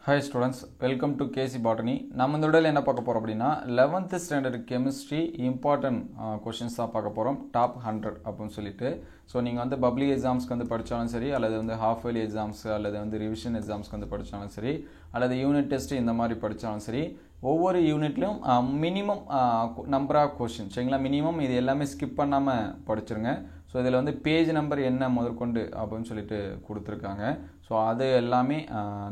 Hi students, welcome to KC Botany. நம்ம இந்த வீடியோல என்ன பார்க்க போறோம் அப்படினா 11th standard chemistry important questions தான் பார்க்க போறோம். Top 100 அப்படினு சொல்லிட்டு. சோ நீங்க வந்து பப்ளிக் எக்ஸாம்ஸ்க்கு வந்து படிச்சாலும் சரி அல்லது வந்து half yearly exams அல்லது வந்து ரிவிஷன் எக்ஸாம்ஸ்க்கு வந்து படிச்சாலும் சரி அல்லது யூனிட் டெஸ்ட் இந்த மாதிரி படிச்சாலும் சரி ஒவ்வொரு யூனிட்லயும் மினிமம் நம்பர் ஆஃப் क्वेश्चन சரிங்களா மினிமம் இது எல்லாமே ஸ்கிப் பண்ணாம படிச்சிருங்க. ஸோ இதில் வந்து பேஜ் நம்பர் என்ன முதற்கொண்டு அப்படின்னு சொல்லிட்டு கொடுத்துருக்காங்க. ஸோ அது எல்லாமே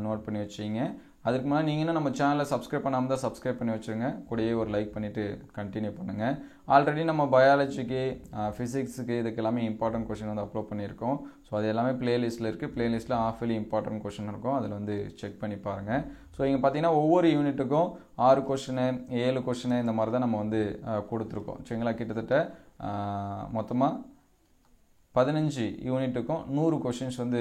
நோட் பண்ணி வச்சிங்க. அதுக்கு முன்னாடி நீங்கள் இன்னும் நம்ம சேனலை சப்ஸ்கிரைப் பண்ணாமல் தான் சப்ஸ்கிரைப் பண்ணி வச்சுருங்க. கூடயே ஒரு லைக் பண்ணிவிட்டு கண்டினியூ பண்ணுங்கள். ஆல்ரெடி நம்ம பயாலஜிக்கு ஃபிசிக்ஸுக்கு இதுக்கு எல்லாமே இம்பார்ட்டன்ட் கொஷின் வந்து அப்லோட் பண்ணியிருக்கோம். ஸோ அது எல்லாமே பிளேலிஸ்ட்டில் இருக்குது. பிளேலிஸ்ட்டில் ஆஃப்லி இம்பார்ட்டன்ட் கொஷின் இருக்கும். அதில் வந்து செக் பண்ணி பாருங்கள். ஸோ இங்கே பார்த்தீங்கன்னா ஒவ்வொரு யூனிட்டுக்கும் 6 கொஷினு 7 கொஷினு இந்த மாதிரி தான் நம்ம வந்து கொடுத்துருக்கோம். சரிங்களா கிட்டத்தட்ட மொத்தமாக 15 யூனிட்டுக்கும் 100 கொஷின்ஸ் வந்து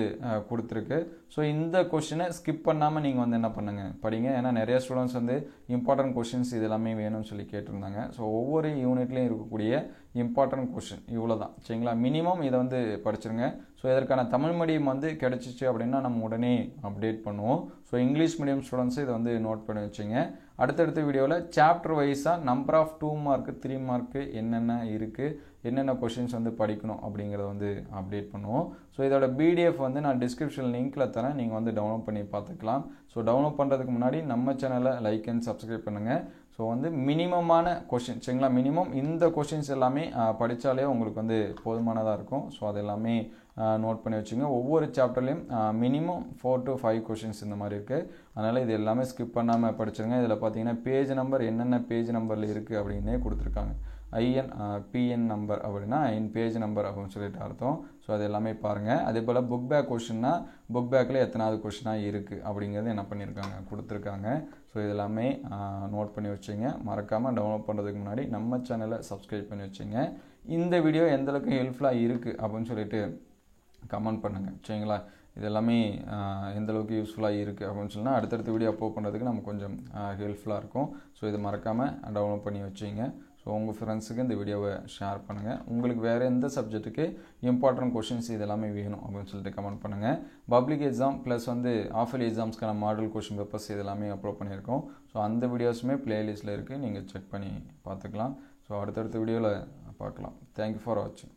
கொடுத்துருக்கு. ஸோ இந்த கொஷினை ஸ்கிப் பண்ணாமல் நீங்கள் வந்து என்ன பண்ணுங்கள் படிங்க. ஏன்னா நிறைய ஸ்டூடெண்ட்ஸ் வந்து இம்பார்ட்டன்ட் கொஷின்ஸ் இது எல்லாமே வேணும்னு சொல்லி கேட்டிருந்தாங்க. ஸோ ஒவ்வொரு யூனிட்லேயும் இருக்கக்கூடிய இம்பார்ட்டன்ட் கொஷின் இவ்வளோ தான் சரிங்களா. மினிமம் இதை வந்து படிச்சிருங்க. ஸோ இதற்கான தமிழ் மீடியம் வந்து கிடச்சிச்சு அப்படின்னா நம்ம உடனே அப்டேட் பண்ணுவோம். ஸோ இங்கிலீஷ் மீடியம் ஸ்டூடெண்ட்ஸு இதை வந்து நோட் பண்ணி வச்சுங்க. அடுத்தடுத்த வீடியோவில் சாப்டர் வைஸாக நம்பர் ஆஃப் 2 மார்க்கு 3 மார்க்கு என்னென்ன இருக்குது என்னென்ன கொஷின்ஸ் வந்து படிக்கணும் அப்படிங்கிறத வந்து அப்டேட் பண்ணுவோம். ஸோ இதோட பிடிஎஃப் வந்து நான் டிஸ்கிரிப்ஷன் லிங்க்கில் தரேன். நீங்கள் வந்து டவுன்லோட் பண்ணி பார்த்துக்கலாம். ஸோ டவுன்லோட் பண்ணுறதுக்கு முன்னாடி நம்ம சேனலை லைக் அண்ட் சப்ஸ்கிரைப் பண்ணுங்கள். ஸோ வந்து மினிமமான கொஷின் சரிங்களா மினிமம் இந்த கொஷின்ஸ் எல்லாமே படித்தாலே உங்களுக்கு வந்து போதுமானதாக இருக்கும். ஸோ அது எல்லாமே நோட் பண்ணி வச்சுங்க. ஒவ்வொரு சாப்டர்லேயும் மினிமம் 4 to 5 கொஷின்ஸ் இந்த மாதிரி இருக்குது. அதனால் இது எல்லாமே ஸ்கிப் பண்ணாமல் படிச்சிருங்க. இதில் பார்த்தீங்கன்னா பேஜ் நம்பர் என்னென்ன பேஜ் நம்பரில் இருக்குது அப்படின்னே கொடுத்துருக்காங்க. பிஎன் நம்பர் அப்படின்னா பேஜ் நம்பர் அப்படின்னு சொல்லிட்டு அர்த்தம். ஸோ அது எல்லாமே பாருங்கள். அதே போல் புக் பேக் கொஷின்னா புக் பேக்கில் எத்தனாவது கொஷினாக இருக்குது அப்படிங்கிறது என்ன பண்ணியிருக்காங்க கொடுத்துருக்காங்க. ஸோ இது எல்லாமே நோட் பண்ணி வச்சுங்க. மறக்காமல் டவுன்லோட் பண்ணுறதுக்கு முன்னாடி நம்ம சேனலை சப்ஸ்கிரைப் பண்ணி வச்சுங்க. இந்த வீடியோ எந்தளவுக்கு ஹெல்ப்ஃபுல்லாக இருக்குது அப்படின்னு சொல்லிட்டு கமெண்ட் பண்ணுங்கள் சரிங்களா. இது எல்லாமே எந்தளவுக்கு யூஸ்ஃபுல்லாக இருக்குது அப்படின்னு சொன்னால் அடுத்தடுத்த வீடியோ அப்லோட் பண்ணுறதுக்கு நமக்கு கொஞ்சம் ஹெல்ப்ஃபுல்லாக இருக்கும். ஸோ இது மறக்காமல் டவுன்லோட் பண்ணி வச்சுங்க. ஸோ உங்கள் ஃப்ரெண்ட்ஸுக்கு இந்த வீடியோவை ஷேர் பண்ணுங்கள். உங்களுக்கு வேறு எந்த சப்ஜெக்ட்டுக்கு இம்பார்ட்டன்ட் கொஷின்ஸ் இதெல்லாமே வேணும் அப்படின்னு சொல்லிட்டு கமெண்ட் பண்ணுங்கள். பப்ளிக் எக்ஸாம் ப்ளஸ் வந்து ஆஃபலி எக்ஸாம்ஸ்க்கான மாடல் கொஷின் பேப்பர்ஸ் இதெல்லாமே அப்லோட் பண்ணியிருக்கோம். ஸோ அந்த வீடியோஸுமே பிளேலிஸ்ட்டில் இருக்குது. நீங்கள் செக் பண்ணி பார்த்துக்கலாம். ஸோ அடுத்தடுத்த வீடியோவில் பார்க்கலாம். தேங்க்யூ ஃபார் வாட்சிங்.